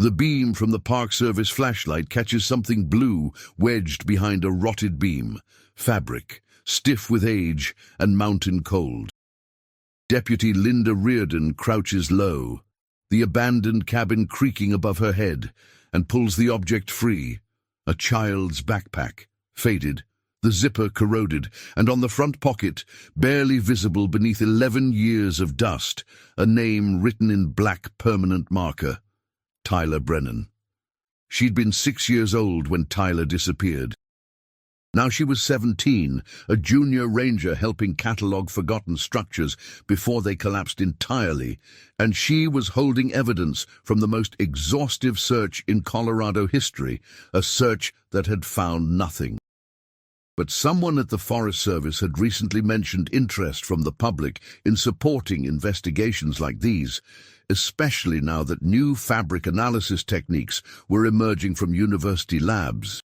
The beam from the Park Service flashlight catches something blue wedged behind a rotted beam, fabric, stiff with age and mountain cold. Deputy Linda Reardon crouches low, the abandoned cabin creaking above her head, and pulls the object free, a child's backpack, faded, the zipper corroded, and on the front pocket, barely visible beneath 11 years of dust, a name written in black permanent marker, Tyler Brennan. She'd been 6 years old when Tyler disappeared. Now she was 17, a junior ranger helping catalogue forgotten structures before they collapsed entirely, and she was holding evidence from the most exhaustive search in Colorado history, a search that had found nothing. But someone at the Forest Service had recently mentioned interest from the public in supporting investigations like these, especially now that new fabric analysis techniques were emerging from university labs.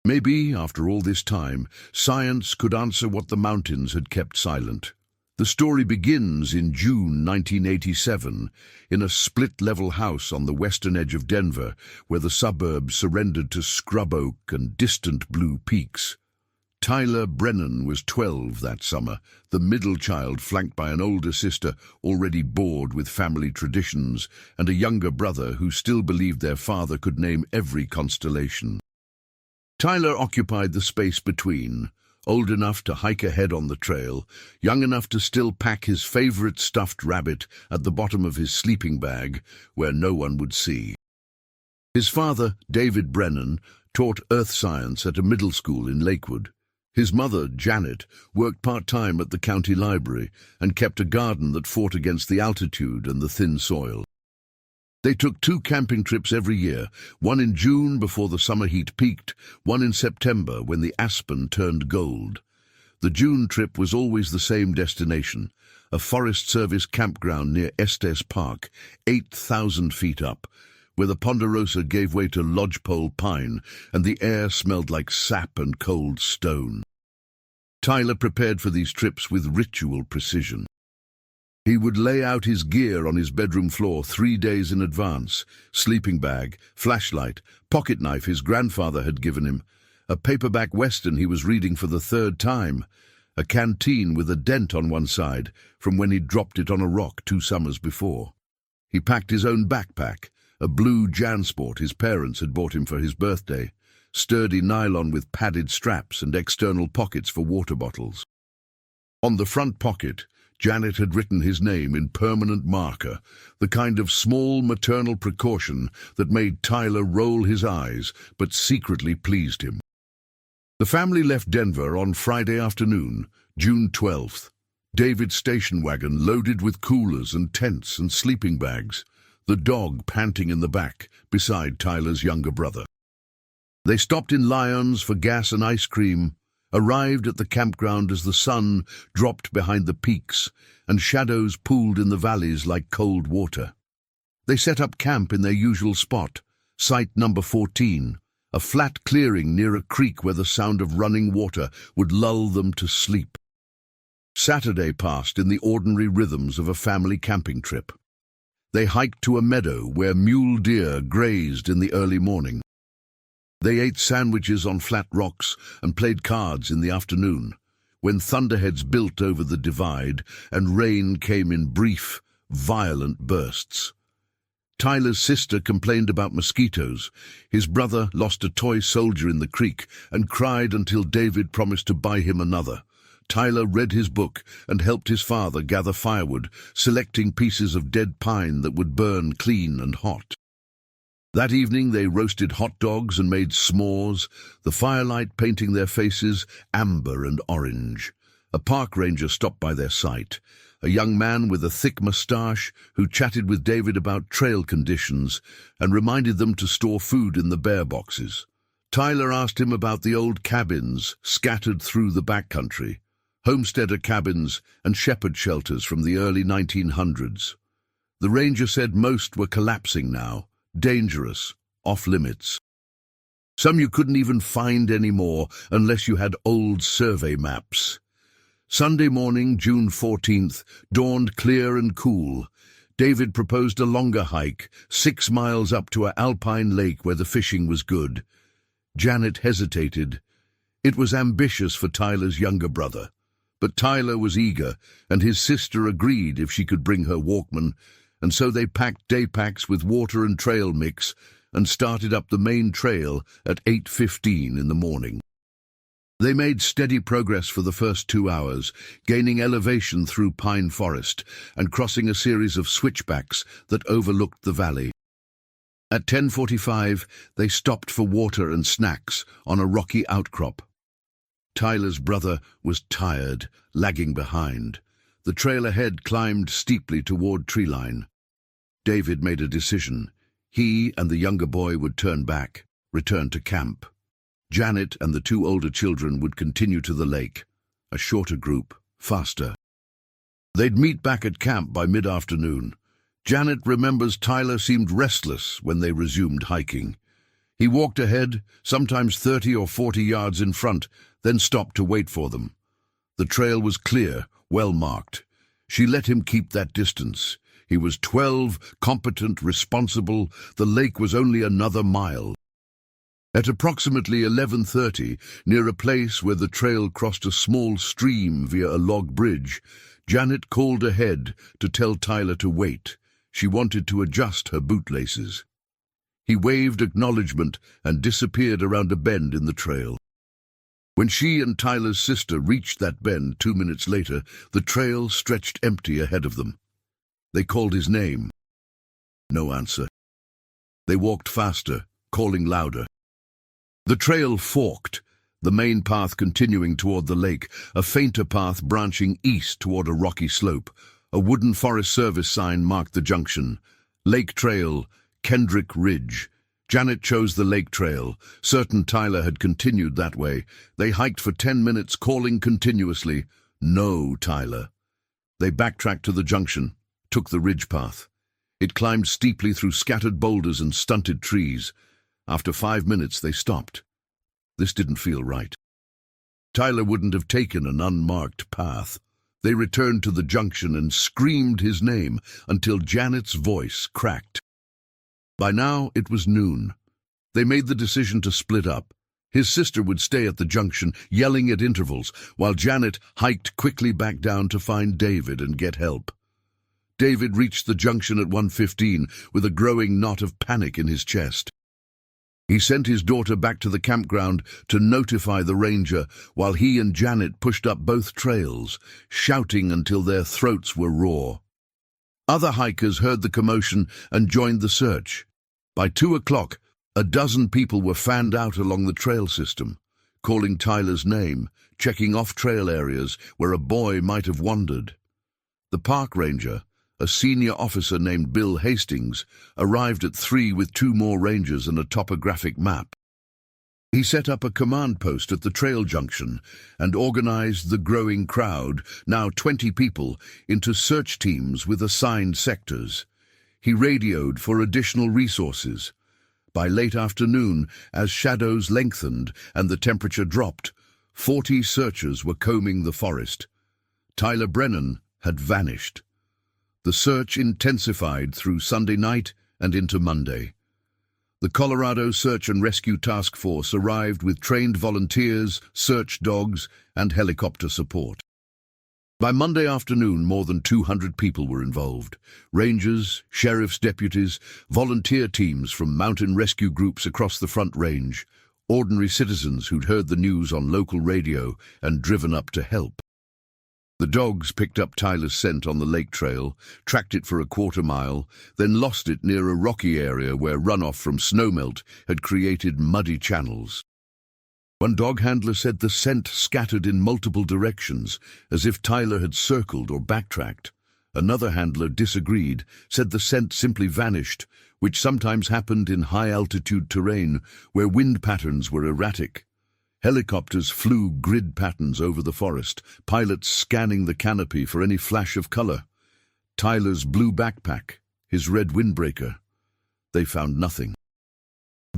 Maybe, after all this time, science could answer what the mountains had kept silent. The story begins in June 1987, in a split-level house on the western edge of Denver, where the suburbs surrendered to scrub oak and distant blue peaks. Tyler Brennan was 12 that summer, the middle child flanked by an older sister already bored with family traditions, and a younger brother who still believed their father could name every constellation. Tyler occupied the space between, old enough to hike ahead on the trail, young enough to still pack his favorite stuffed rabbit at the bottom of his sleeping bag, where no one would see. His father, David Brennan, taught earth science at a middle school in Lakewood. His mother, Janet, worked part-time at the county library and kept a garden that fought against the altitude and the thin soil. They took 2 camping trips every year, one in June before the summer heat peaked, one in September when the aspen turned gold. The June trip was always the same destination, a Forest Service campground near Estes Park, 8,000 feet up, where the ponderosa gave way to lodgepole pine and the air smelled like sap and cold stone. Tyler prepared for these trips with ritual precision. He would lay out his gear on his bedroom floor 3 days in advance: sleeping bag, flashlight, pocket knife his grandfather had given him, a paperback western he was reading for the 3rd time, a canteen with a dent on one side from when he'd dropped it on a rock 2 summers before. He packed his own backpack, a blue JanSport his parents had bought him for his birthday, sturdy nylon with padded straps and external pockets for water bottles. On the front pocket, Janet had written his name in permanent marker, the kind of small maternal precaution that made Tyler roll his eyes but secretly pleased him. The family left Denver on Friday afternoon, June 12th. David's station wagon loaded with coolers and tents and sleeping bags, the dog panting in the back beside Tyler's younger brother. They stopped in Lyons for gas and ice cream, arrived at the campground as the sun dropped behind the peaks and shadows pooled in the valleys like cold water. They set up camp in their usual spot, site number 14, a flat clearing near a creek where the sound of running water would lull them to sleep. Saturday passed in the ordinary rhythms of a family camping trip. They hiked to a meadow where mule deer grazed in the early morning. They ate sandwiches on flat rocks and played cards in the afternoon, when thunderheads built over the divide and rain came in brief, violent bursts. Tyler's sister complained about mosquitoes. His brother lost a toy soldier in the creek and cried until David promised to buy him another. Tyler read his book and helped his father gather firewood, selecting pieces of dead pine that would burn clean and hot. That evening they roasted hot dogs and made s'mores, the firelight painting their faces amber and orange. A park ranger stopped by their site, a young man with a thick moustache who chatted with David about trail conditions and reminded them to store food in the bear boxes. Tyler asked him about the old cabins scattered through the backcountry, homesteader cabins and shepherd shelters from the early 1900s. The ranger said most were collapsing now, dangerous, off-limits. Some you couldn't even find anymore unless you had old survey maps. Sunday morning, June 14th, dawned clear and cool. David proposed a longer hike, 6 miles up to an alpine lake where the fishing was good. Janet hesitated. It was ambitious for Tyler's younger brother. But Tyler was eager, and his sister agreed if she could bring her Walkman, and so they packed day packs with water and trail mix and started up the main trail at 8:15 in the morning. They made steady progress for the first 2 hours, gaining elevation through pine forest and crossing a series of switchbacks that overlooked the valley. At 10:45, they stopped for water and snacks on a rocky outcrop. Tyler's brother was tired, lagging behind. The trail ahead climbed steeply toward treeline. David made a decision. He and the younger boy would turn back, return to camp. Janet and the 2 older children would continue to the lake, a shorter group, faster. They'd meet back at camp by mid-afternoon. Janet remembers Tyler seemed restless when they resumed hiking. He walked ahead, sometimes 30 or 40 yards in front, then stopped to wait for them. The trail was clear, well marked. She let him keep that distance. He was 12, competent, responsible. The lake was only another mile. At approximately 11:30, near a place where the trail crossed a small stream via a log bridge, Janet called ahead to tell Tyler to wait. She wanted to adjust her bootlaces. He waved acknowledgement and disappeared around a bend in the trail. When she and Tyler's sister reached that bend 2 minutes later, the trail stretched empty ahead of them. They called his name. No answer. They walked faster, calling louder. The trail forked, the main path continuing toward the lake, a fainter path branching east toward a rocky slope. A wooden Forest Service sign marked the junction. Lake Trail, Kendrick Ridge. Janet chose the lake trail, certain Tyler had continued that way. They hiked for 10 minutes, calling continuously, "No, Tyler." They backtracked to the junction, took the ridge path. It climbed steeply through scattered boulders and stunted trees. After 5 minutes, they stopped. This didn't feel right. Tyler wouldn't have taken an unmarked path. They returned to the junction and screamed his name until Janet's voice cracked. By now, it was noon. They made the decision to split up. His sister would stay at the junction, yelling at intervals, while Janet hiked quickly back down to find David and get help. David reached the junction at 1:15 with a growing knot of panic in his chest. He sent his daughter back to the campground to notify the ranger while he and Janet pushed up both trails, shouting until their throats were raw. Other hikers heard the commotion and joined the search. By 2 o'clock, a dozen people were fanned out along the trail system, calling Tyler's name, checking off-trail areas where a boy might have wandered. The park ranger, a senior officer named Bill Hastings, arrived at 3 with 2 more rangers and a topographic map. He set up a command post at the trail junction and organized the growing crowd, now 20 people, into search teams with assigned sectors. He radioed for additional resources. By late afternoon, as shadows lengthened and the temperature dropped, 40 searchers were combing the forest. Tyler Brennan had vanished. The search intensified through Sunday night and into Monday. The Colorado Search and Rescue Task Force arrived with trained volunteers, search dogs, and helicopter support. By Monday afternoon, more than 200 people were involved. Rangers, sheriff's deputies, volunteer teams from mountain rescue groups across the Front Range, ordinary citizens who'd heard the news on local radio and driven up to help. The dogs picked up Tyler's scent on the lake trail, tracked it for a quarter mile, then lost it near a rocky area where runoff from snowmelt had created muddy channels. One dog handler said the scent scattered in multiple directions, as if Tyler had circled or backtracked. Another handler disagreed, said the scent simply vanished, which sometimes happened in high-altitude terrain where wind patterns were erratic. Helicopters flew grid patterns over the forest, pilots scanning the canopy for any flash of color. Tyler's blue backpack, his red windbreaker. They found nothing.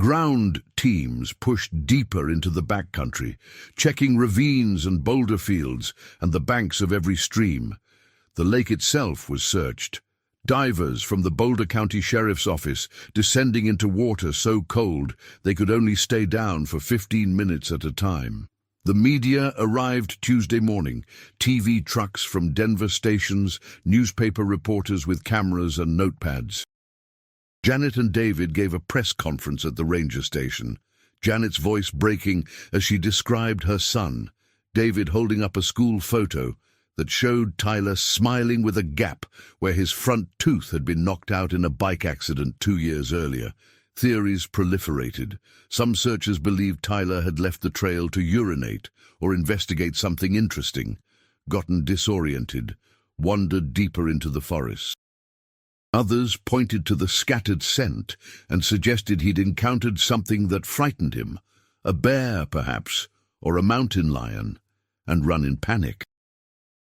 Ground teams pushed deeper into the backcountry, checking ravines and boulder fields and the banks of every stream. The lake itself was searched. Divers from the Boulder County Sheriff's Office descending into water so cold they could only stay down for 15 minutes at a time. The media arrived Tuesday morning, TV trucks from Denver stations, newspaper reporters with cameras and notepads. Janet and David gave a press conference at the ranger station, Janet's voice breaking as she described her son, David holding up a school photo that showed Tyler smiling with a gap where his front tooth had been knocked out in a bike accident 2 years earlier. Theories proliferated. Some searchers believed Tyler had left the trail to urinate or investigate something interesting, gotten disoriented, wandered deeper into the forest. Others pointed to the scattered scent and suggested he'd encountered something that frightened him, a bear perhaps, or a mountain lion, and run in panic.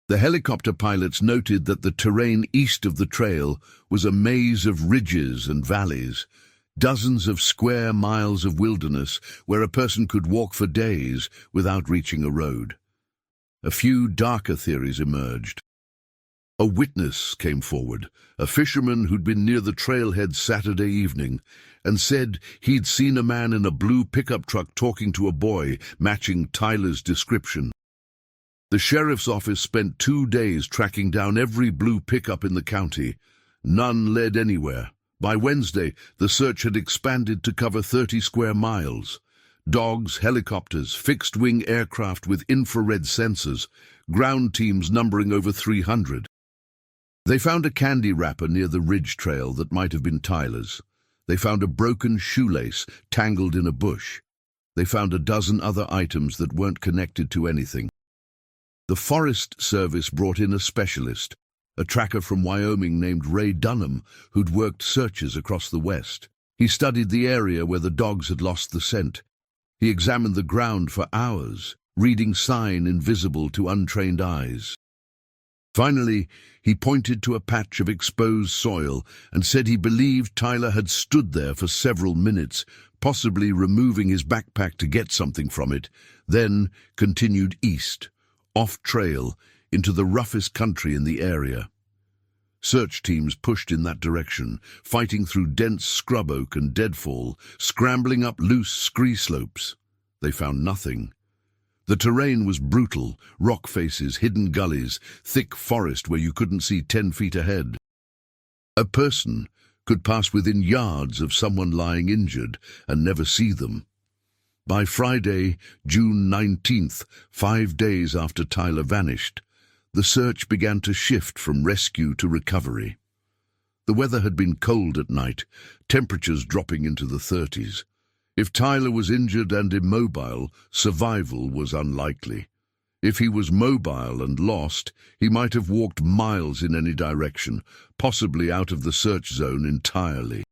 The helicopter pilots noted that the terrain east of the trail was a maze of ridges and valleys, dozens of square miles of wilderness where a person could walk for days without reaching a road. A few darker theories emerged. A witness came forward, a fisherman who'd been near the trailhead Saturday evening, and said he'd seen a man in a blue pickup truck talking to a boy, matching Tyler's description. The sheriff's office spent 2 days tracking down every blue pickup in the county. None led anywhere. By Wednesday, the search had expanded to cover 30 square miles. Dogs, helicopters, fixed-wing aircraft with infrared sensors, ground teams numbering over 300. They found a candy wrapper near the ridge trail that might have been Tyler's. They found a broken shoelace tangled in a bush. They found a dozen other items that weren't connected to anything. The Forest Service brought in a specialist, a tracker from Wyoming named Ray Dunham, who'd worked searches across the West. He studied the area where the dogs had lost the scent. He examined the ground for hours, reading sign invisible to untrained eyes. Finally, he pointed to a patch of exposed soil and said he believed Tyler had stood there for several minutes, possibly removing his backpack to get something from it, then continued east, off-trail, into the roughest country in the area. Search teams pushed in that direction, fighting through dense scrub oak and deadfall, scrambling up loose scree slopes. They found nothing. The terrain was brutal, rock faces, hidden gullies, thick forest where you couldn't see 10 feet ahead. A person could pass within yards of someone lying injured and never see them. By Friday, June 19th, 5 days after Tyler vanished, the search began to shift from rescue to recovery. The weather had been cold at night, temperatures dropping into the 30s. If Tyler was injured and immobile, survival was unlikely. If he was mobile and lost, he might have walked miles in any direction, possibly out of the search zone entirely.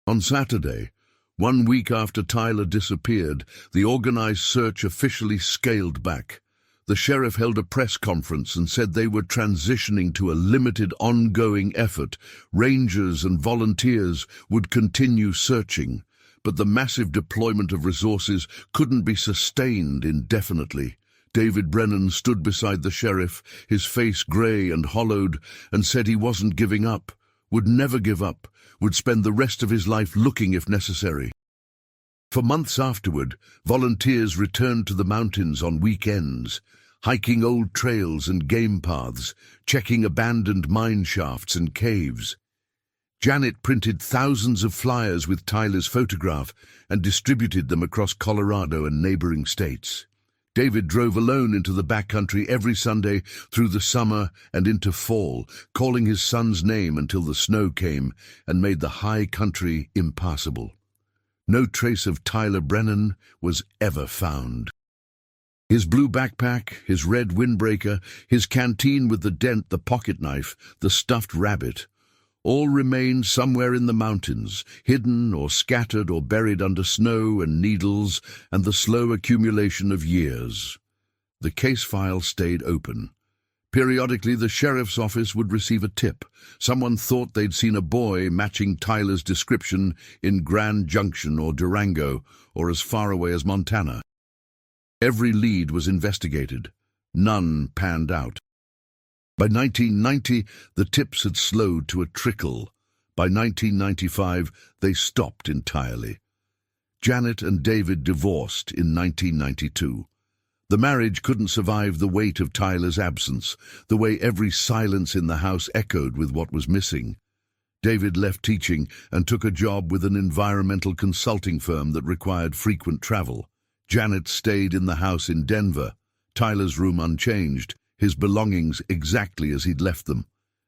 On Saturday, 1 week after Tyler disappeared, the organized search officially scaled back. The sheriff held a press conference and said they were transitioning to a limited ongoing effort. Rangers and volunteers would continue searching, but the massive deployment of resources couldn't be sustained indefinitely. David Brennan stood beside the sheriff, his face grey and hollowed, and said he wasn't giving up, would never give up, would spend the rest of his life looking if necessary. For months afterward, volunteers returned to the mountains on weekends, hiking old trails and game paths, checking abandoned mine shafts and caves. Janet printed thousands of flyers with Tyler's photograph and distributed them across Colorado and neighboring states. David drove alone into the backcountry every Sunday through the summer and into fall, calling his son's name until the snow came and made the high country impassable. No trace of Tyler Brennan was ever found. His blue backpack, his red windbreaker, his canteen with the dent, the pocket knife, the stuffed rabbit, all remained somewhere in the mountains, hidden or scattered or buried under snow and needles and the slow accumulation of years. The case file stayed open. Periodically, the sheriff's office would receive a tip. Someone thought they'd seen a boy matching Tyler's description in Grand Junction or Durango or as far away as Montana. Every lead was investigated. None panned out. By 1990, the tips had slowed to a trickle. By 1995, they stopped entirely. Janet and David divorced in 1992. The marriage couldn't survive the weight of Tyler's absence, the way every silence in the house echoed with what was missing. David left teaching and took a job with an environmental consulting firm that required frequent travel. Janet stayed in the house in Denver, Tyler's room unchanged, his belongings exactly as he'd left them.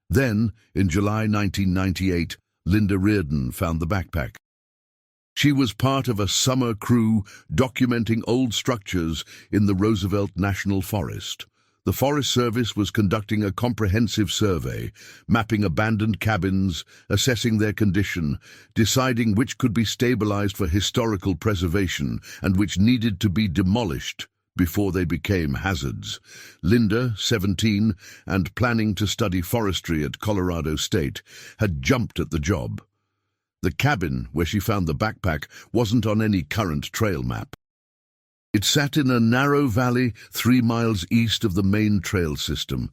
Then, in July 1998, Linda Reardon found the backpack. She was part of a summer crew documenting old structures in the Roosevelt National Forest. The Forest Service was conducting a comprehensive survey, mapping abandoned cabins, assessing their condition, deciding which could be stabilized for historical preservation and which needed to be demolished before they became hazards. Linda, 17, and planning to study forestry at Colorado State, had jumped at the job. The cabin where she found the backpack wasn't on any current trail map. It sat in a narrow valley 3 miles east of the main trail system,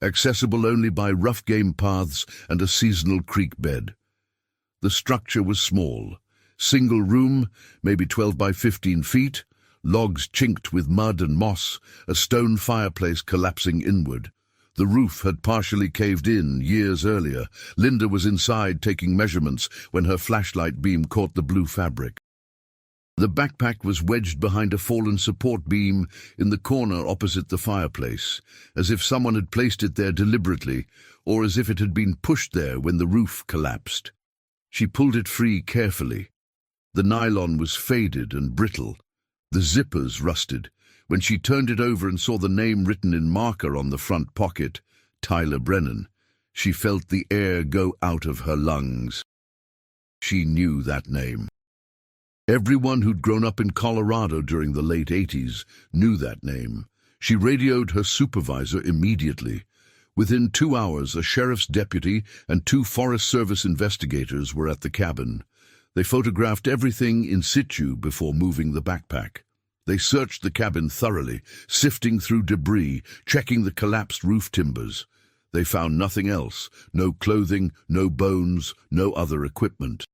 accessible only by rough game paths and a seasonal creek bed. The structure was small, single room, maybe 12 by 15 feet, logs chinked with mud and moss, a stone fireplace collapsing inward. The roof had partially caved in years earlier. Linda was inside taking measurements when her flashlight beam caught the blue fabric. The backpack was wedged behind a fallen support beam in the corner opposite the fireplace, as if someone had placed it there deliberately, or as if it had been pushed there when the roof collapsed. She pulled it free carefully. The nylon was faded and brittle. The zippers rusted. When she turned it over and saw the name written in marker on the front pocket, Tyler Brennan, she felt the air go out of her lungs. She knew that name. Everyone who'd grown up in Colorado during the late 80s knew that name. She radioed her supervisor immediately. Within 2 hours, a sheriff's deputy and 2 Forest Service investigators were at the cabin. They photographed everything in situ before moving the backpack. They searched the cabin thoroughly, sifting through debris, checking the collapsed roof timbers. They found nothing else, no clothing, no bones, no other equipment.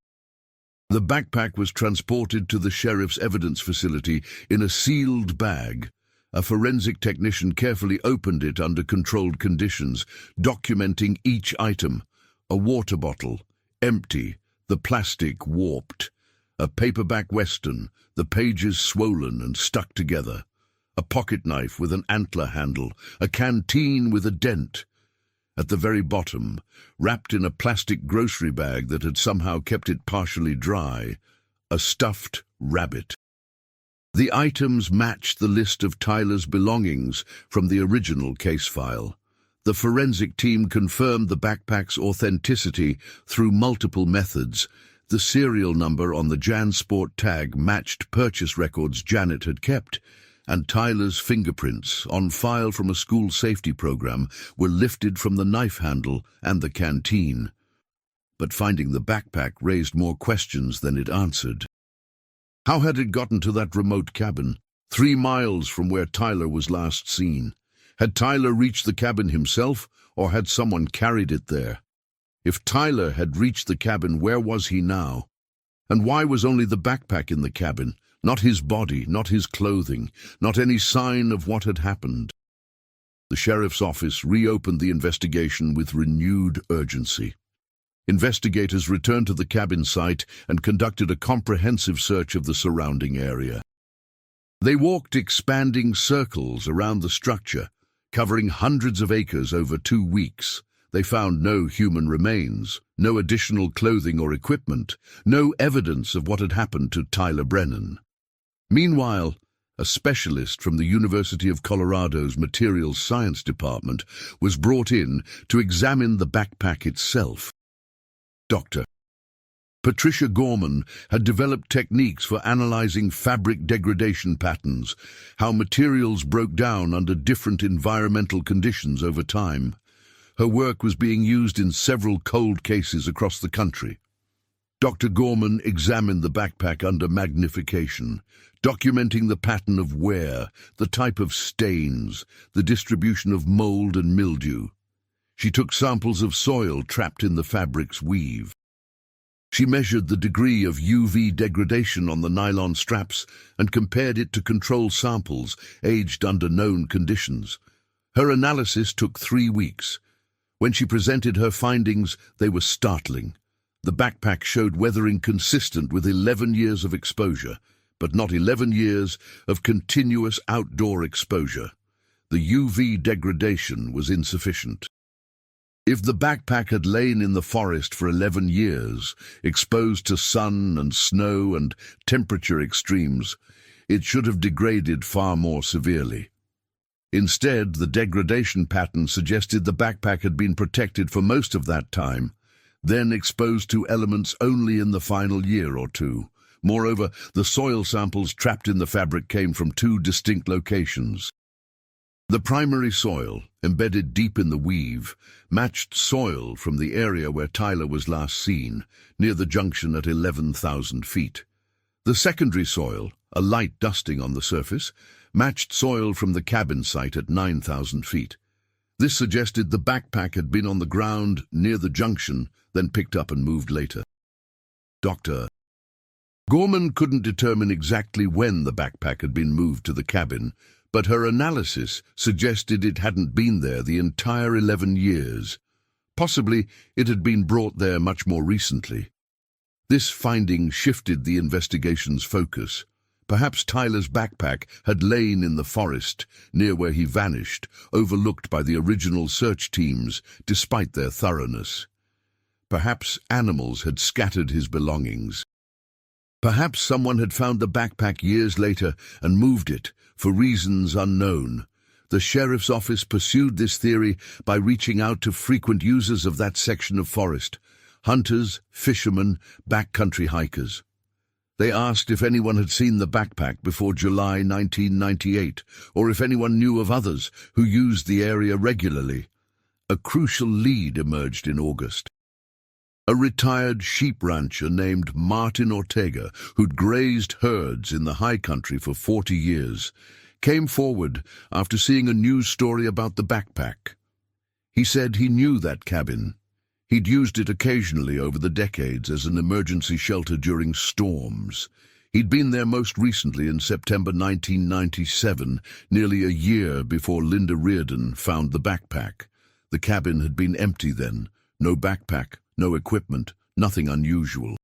The backpack was transported to the sheriff's evidence facility in a sealed bag. A forensic technician carefully opened it under controlled conditions, documenting each item. A water bottle, empty, the plastic warped. A paperback western, the pages swollen and stuck together. A pocket knife with an antler handle, a canteen with a dent. At the very bottom, wrapped in a plastic grocery bag that had somehow kept it partially dry, a stuffed rabbit. The items matched the list of Tyler's belongings from the original case file. The forensic team confirmed the backpack's authenticity through multiple methods. The serial number on the JanSport tag matched purchase records Janet had kept, and Tyler's fingerprints, on file from a school safety program, were lifted from the knife handle and the canteen. But finding the backpack raised more questions than it answered. How had it gotten to that remote cabin, 3 miles from where Tyler was last seen? Had Tyler reached the cabin himself, or had someone carried it there? If Tyler had reached the cabin, where was he now? And why was only the backpack in the cabin? Not his body, not his clothing, not any sign of what had happened. The sheriff's office reopened the investigation with renewed urgency. Investigators returned to the cabin site and conducted a comprehensive search of the surrounding area. They walked expanding circles around the structure, covering hundreds of acres over 2 weeks. They found no human remains, no additional clothing or equipment, no evidence of what had happened to Tyler Brennan. Meanwhile, a specialist from the University of Colorado's Materials Science Department was brought in to examine the backpack itself. Dr. Patricia Gorman had developed techniques for analyzing fabric degradation patterns, how materials broke down under different environmental conditions over time. Her work was being used in several cold cases across the country. Dr. Gorman examined the backpack under magnification, documenting the pattern of wear, the type of stains, the distribution of mold and mildew. She took samples of soil trapped in the fabric's weave. She measured the degree of UV degradation on the nylon straps and compared it to control samples aged under known conditions. Her analysis took 3 weeks. When she presented her findings, they were startling. The backpack showed weathering consistent with 11 years of exposure, but not 11 years of continuous outdoor exposure. The UV degradation was insufficient. If the backpack had lain in the forest for 11 years, exposed to sun and snow and temperature extremes, it should have degraded far more severely. Instead, the degradation pattern suggested the backpack had been protected for most of that time, then exposed to elements only in the final year or two. Moreover, the soil samples trapped in the fabric came from 2 distinct locations. The primary soil, embedded deep in the weave, matched soil from the area where Tyler was last seen, near the junction at 11,000 feet. The secondary soil, a light dusting on the surface, matched soil from the cabin site at 9,000 feet. This suggested the backpack had been on the ground near the junction, then picked up and moved later. Dr. Gorman couldn't determine exactly when the backpack had been moved to the cabin, but her analysis suggested it hadn't been there the entire 11 years. Possibly it had been brought there much more recently. This finding shifted the investigation's focus. Perhaps Tyler's backpack had lain in the forest near where he vanished, overlooked by the original search teams despite their thoroughness. Perhaps animals had scattered his belongings. Perhaps someone had found the backpack years later and moved it, for reasons unknown. The sheriff's office pursued this theory by reaching out to frequent users of that section of forest: hunters, fishermen, backcountry hikers. They asked if anyone had seen the backpack before July 1998, or if anyone knew of others who used the area regularly. A crucial lead emerged in August. A retired sheep rancher named Martin Ortega, who'd grazed herds in the high country for 40 years, came forward after seeing a news story about the backpack. He said he knew that cabin. He'd used it occasionally over the decades as an emergency shelter during storms. He'd been there most recently in September 1997, nearly a year before Linda Reardon found the backpack. The cabin had been empty then, no backpack, no equipment, nothing unusual.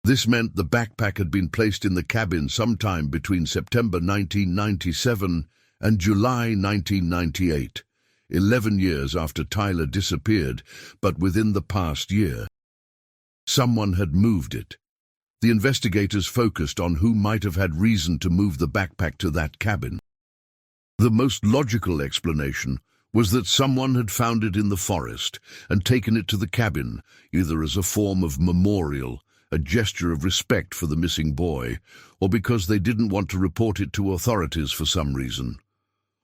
This meant the backpack had been placed in the cabin sometime between September 1997 and July 1998, 11 years after Tyler disappeared, but within the past year. Someone had moved it. The investigators focused on who might have had reason to move the backpack to that cabin. The most logical explanation was that someone had found it in the forest and taken it to the cabin, either as a form of memorial, a gesture of respect for the missing boy, or because they didn't want to report it to authorities for some reason.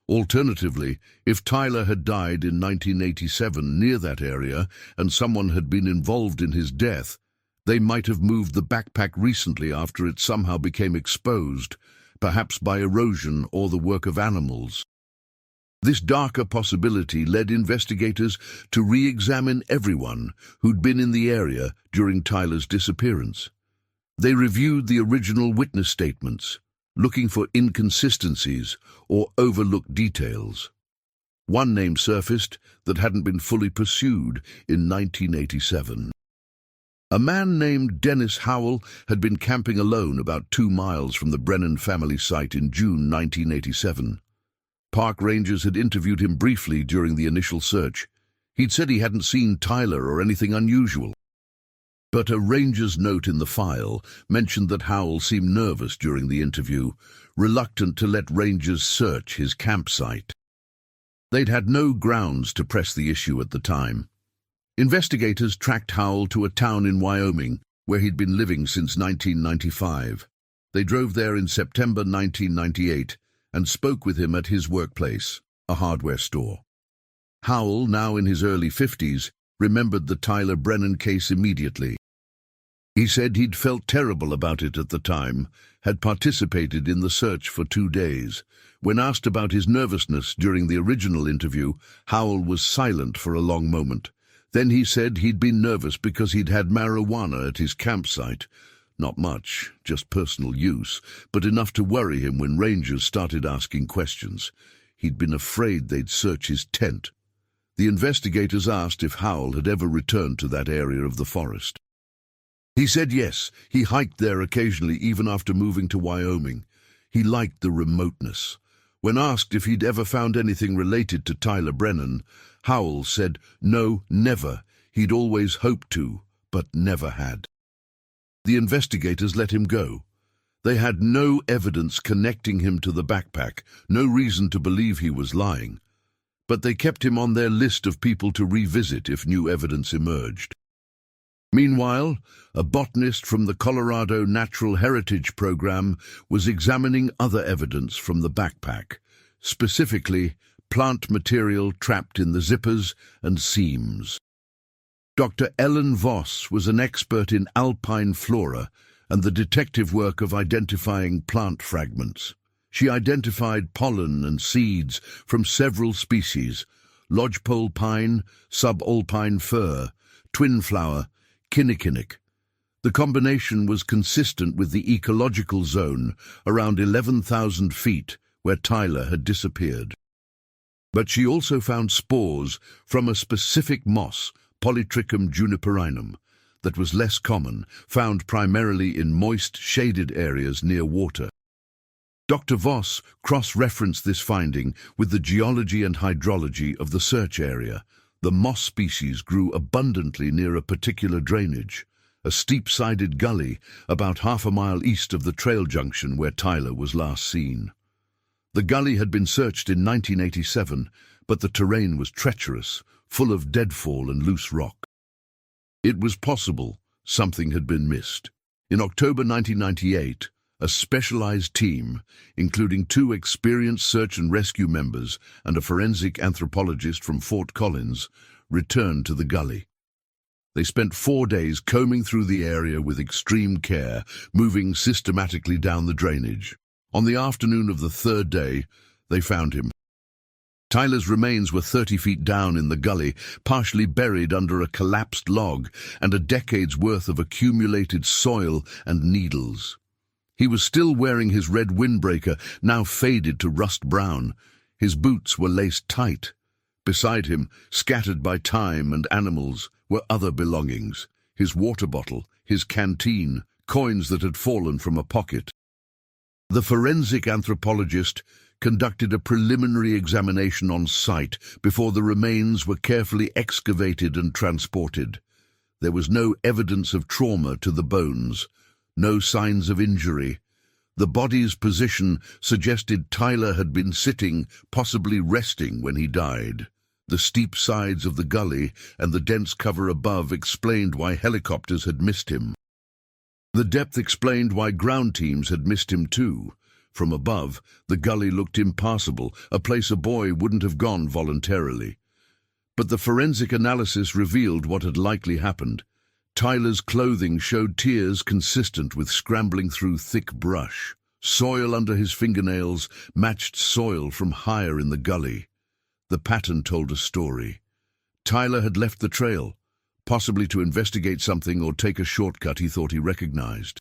Alternatively, if Tyler had died in 1987 near that area and someone had been involved in his death, they might have moved the backpack recently after it somehow became exposed, perhaps by erosion or the work of animals. This darker possibility led investigators to re-examine everyone who'd been in the area during Tyler's disappearance. They reviewed the original witness statements, looking for inconsistencies or overlooked details. One name surfaced that hadn't been fully pursued in 1987. A man named Dennis Howell had been camping alone about 2 miles from the Brennan family site in June 1987. Park rangers had interviewed him briefly during the initial search. He'd said he hadn't seen Tyler or anything unusual. But a ranger's note in the file mentioned that Howell seemed nervous during the interview, reluctant to let rangers search his campsite. They'd had no grounds to press the issue at the time. Investigators tracked Howell to a town in Wyoming, where he'd been living since 1995. They drove there in September 1998 and spoke with him at his workplace, a hardware store. Howell, now in his early 50s, remembered the Tyler Brennan case immediately. He said he'd felt terrible about it at the time, had participated in the search for 2 days. When asked about his nervousness during the original interview, Howell was silent for a long moment. Then he said he'd been nervous because he'd had marijuana at his campsite. Not much, just personal use, but enough to worry him when rangers started asking questions. He'd been afraid they'd search his tent. The investigators asked if Howell had ever returned to that area of the forest. He said yes, he hiked there occasionally even after moving to Wyoming. He liked the remoteness. When asked if he'd ever found anything related to Tyler Brennan, Howell said no, never. He'd always hoped to, but never had. The investigators let him go. They had no evidence connecting him to the backpack, no reason to believe he was lying. But they kept him on their list of people to revisit if new evidence emerged. Meanwhile, a botanist from the Colorado Natural Heritage Program was examining other evidence from the backpack, specifically plant material trapped in the zippers and seams. Dr. Ellen Voss was an expert in alpine flora and the detective work of identifying plant fragments. She identified pollen and seeds from several species: lodgepole pine, subalpine fir, twinflower, kinnikinick. The combination was consistent with the ecological zone around 11,000 feet where Tyler had disappeared. But she also found spores from a specific moss, Polytrichum juniperinum, that was less common, found primarily in moist, shaded areas near water. Dr. Voss cross-referenced this finding with the geology and hydrology of the search area. The moss species grew abundantly near a particular drainage, a steep-sided gully about half a mile east of the trail junction where Tyler was last seen. The gully had been searched in 1987, but the terrain was treacherous, full of deadfall and loose rock. It was possible something had been missed. In October 1998, a specialized team, including 2 experienced search and rescue members and a forensic anthropologist from Fort Collins, returned to the gully. They spent 4 days combing through the area with extreme care, moving systematically down the drainage. On the afternoon of the 3rd day, they found him. Tyler's remains were 30 feet down in the gully, partially buried under a collapsed log and a decade's worth of accumulated soil and needles. He was still wearing his red windbreaker, now faded to rust brown. His boots were laced tight. Beside him, scattered by time and animals, were other belongings: his water bottle, his canteen, coins that had fallen from a pocket. The forensic anthropologist conducted a preliminary examination on site before the remains were carefully excavated and transported. There was no evidence of trauma to the bones, no signs of injury. The body's position suggested Tyler had been sitting, possibly resting, when he died. The steep sides of the gully and the dense cover above explained why helicopters had missed him. The depth explained why ground teams had missed him too. From above, the gully looked impassable, a place a boy wouldn't have gone voluntarily. But the forensic analysis revealed what had likely happened. Tyler's clothing showed tears consistent with scrambling through thick brush. Soil under his fingernails matched soil from higher in the gully. The pattern told a story. Tyler had left the trail, possibly to investigate something or take a shortcut he thought he recognized.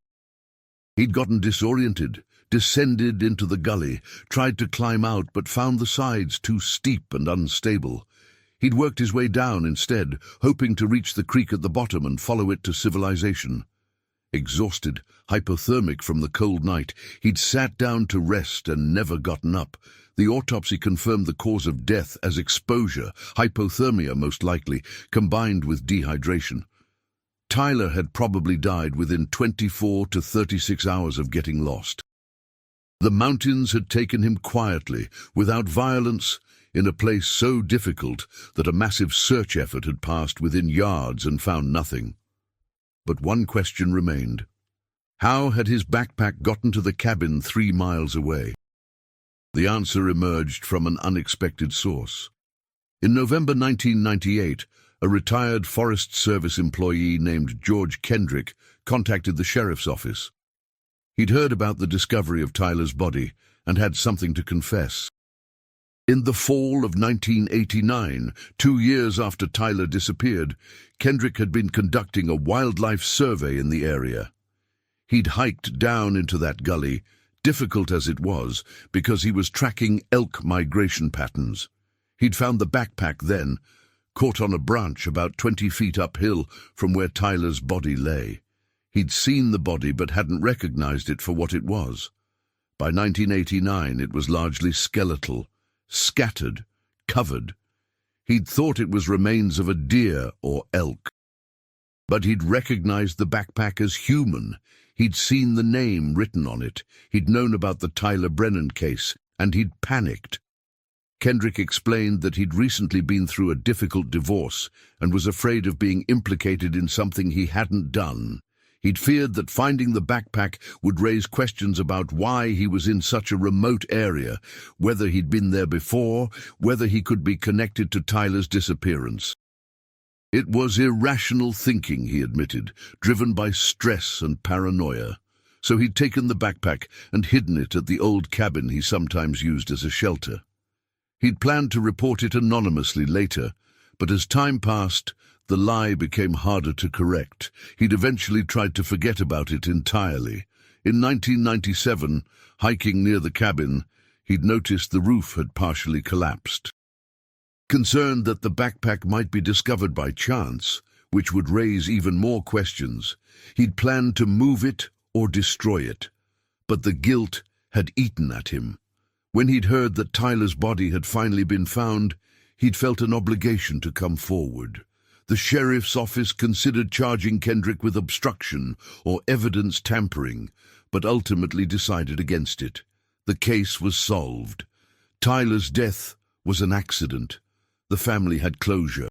He'd gotten disoriented, descended into the gully, tried to climb out but found the sides too steep and unstable. He'd worked his way down instead, hoping to reach the creek at the bottom and follow it to civilization. Exhausted, hypothermic from the cold night, he'd sat down to rest and never gotten up. The autopsy confirmed the cause of death as exposure, hypothermia most likely, combined with dehydration. Tyler had probably died within 24 to 36 hours of getting lost. The mountains had taken him quietly, without violence, in a place so difficult that a massive search effort had passed within yards and found nothing. But one question remained. How had his backpack gotten to the cabin 3 miles away? The answer emerged from an unexpected source. In November 1998, a retired Forest Service employee named George Kendrick contacted the sheriff's office. He'd heard about the discovery of Tyler's body and had something to confess. In the fall of 1989, 2 years after Tyler disappeared, Kendrick had been conducting a wildlife survey in the area. He'd hiked down into that gully, difficult as it was, because he was tracking elk migration patterns. He'd found the backpack then, caught on a branch about 20 feet uphill from where Tyler's body lay. He'd seen the body but hadn't recognized it for what it was. By 1989, it was largely skeletal, scattered, covered. He'd thought it was remains of a deer or elk. But he'd recognized the backpack as human. He'd seen the name written on it. He'd known about the Tyler Brennan case, and he'd panicked. Kendrick explained that he'd recently been through a difficult divorce and was afraid of being implicated in something he hadn't done. He'd feared that finding the backpack would raise questions about why he was in such a remote area, whether he'd been there before, whether he could be connected to Tyler's disappearance. It was irrational thinking, he admitted, driven by stress and paranoia. So he'd taken the backpack and hidden it at the old cabin he sometimes used as a shelter. He'd planned to report it anonymously later, but as time passed, the lie became harder to correct. He'd eventually tried to forget about it entirely. In 1997, hiking near the cabin, he'd noticed the roof had partially collapsed. Concerned that the backpack might be discovered by chance, which would raise even more questions, he'd planned to move it or destroy it. But the guilt had eaten at him. When he'd heard that Tyler's body had finally been found, he'd felt an obligation to come forward. The sheriff's office considered charging Kendrick with obstruction or evidence tampering, but ultimately decided against it. The case was solved. Tyler's death was an accident. The family had closure.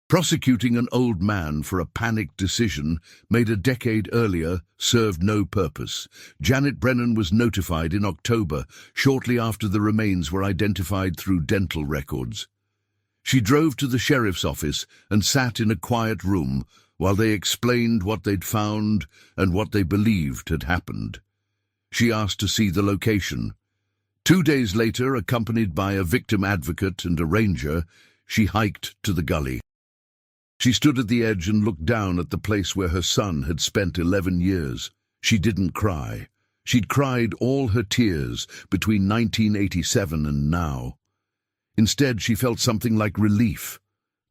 Prosecuting an old man for a panicked decision made a decade earlier served no purpose. Janet Brennan was notified in October, shortly after the remains were identified through dental records. She drove to the sheriff's office and sat in a quiet room while they explained what they'd found and what they believed had happened. She asked to see the location. 2 days later, accompanied by a victim advocate and a ranger, she hiked to the gully. She stood at the edge and looked down at the place where her son had spent 11 years. She didn't cry. She'd cried all her tears between 1987 and now. Instead, she felt something like relief.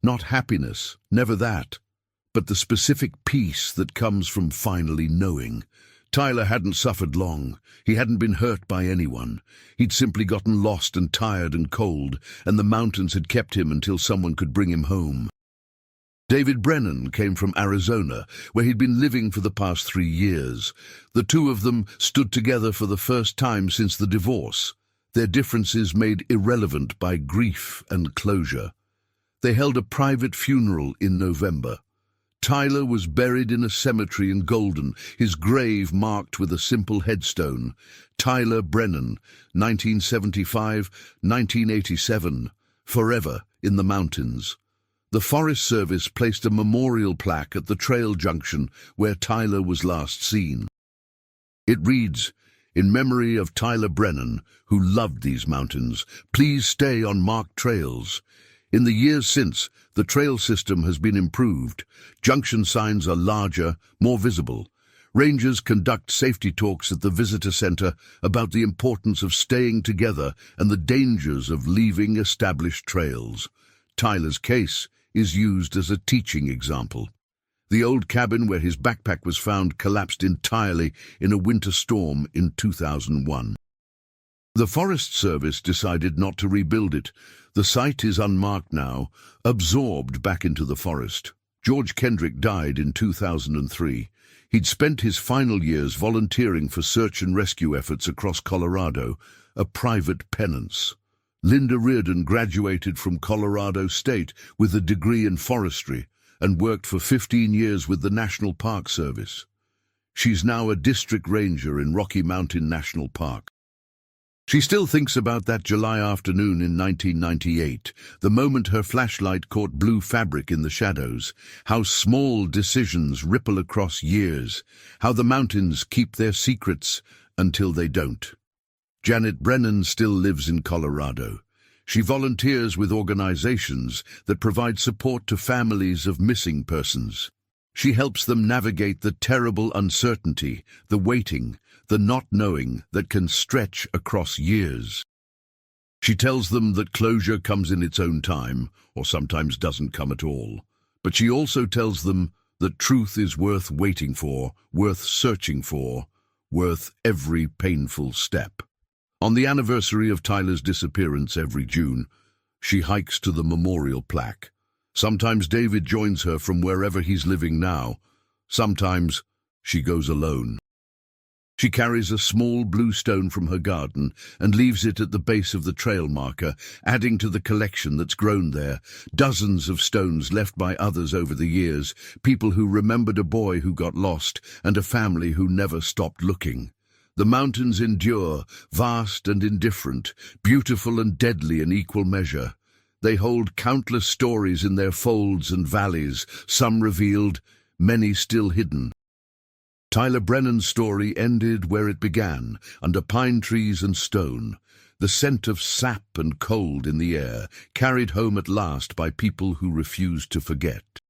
Not happiness, never that, but the specific peace that comes from finally knowing. Tyler hadn't suffered long. He hadn't been hurt by anyone. He'd simply gotten lost and tired and cold, and the mountains had kept him until someone could bring him home. David Brennan came from Arizona, where he'd been living for the past 3 years. The two of them stood together for the first time since the divorce, their differences made irrelevant by grief and closure. They held a private funeral in November. Tyler was buried in a cemetery in Golden, his grave marked with a simple headstone. Tyler Brennan, 1975-1987, forever in the mountains. The Forest Service placed a memorial plaque at the trail junction where Tyler was last seen. It reads, "In memory of Tyler Brennan, who loved these mountains, please stay on marked trails." In the years since, the trail system has been improved. Junction signs are larger, more visible. Rangers conduct safety talks at the visitor center about the importance of staying together and the dangers of leaving established trails. Tyler's case is used as a teaching example. The old cabin where his backpack was found collapsed entirely in a winter storm in 2001. The Forest Service decided not to rebuild it. The site is unmarked now, absorbed back into the forest. George Kendrick died in 2003. He'd spent his final years volunteering for search and rescue efforts across Colorado, a private penance. Linda Reardon graduated from Colorado State with a degree in forestry and worked for 15 years with the National Park Service. She's now a district ranger in Rocky Mountain National Park. She still thinks about that July afternoon in 1998, the moment her flashlight caught blue fabric in the shadows, how small decisions ripple across years, how the mountains keep their secrets until they don't. Janet Brennan still lives in Colorado. She volunteers with organizations that provide support to families of missing persons. She helps them navigate the terrible uncertainty, the waiting, the not knowing that can stretch across years. She tells them that closure comes in its own time, or sometimes doesn't come at all. But she also tells them that truth is worth waiting for, worth searching for, worth every painful step. On the anniversary of Tyler's disappearance every June, she hikes to the memorial plaque. Sometimes David joins her from wherever he's living now. Sometimes she goes alone. She carries a small blue stone from her garden and leaves it at the base of the trail marker, adding to the collection that's grown there. Dozens of stones left by others over the years, people who remembered a boy who got lost and a family who never stopped looking. The mountains endure, vast and indifferent, beautiful and deadly in equal measure. They hold countless stories in their folds and valleys, some revealed, many still hidden. Tyler Brennan's story ended where it began, under pine trees and stone, the scent of sap and cold in the air, carried home at last by people who refused to forget.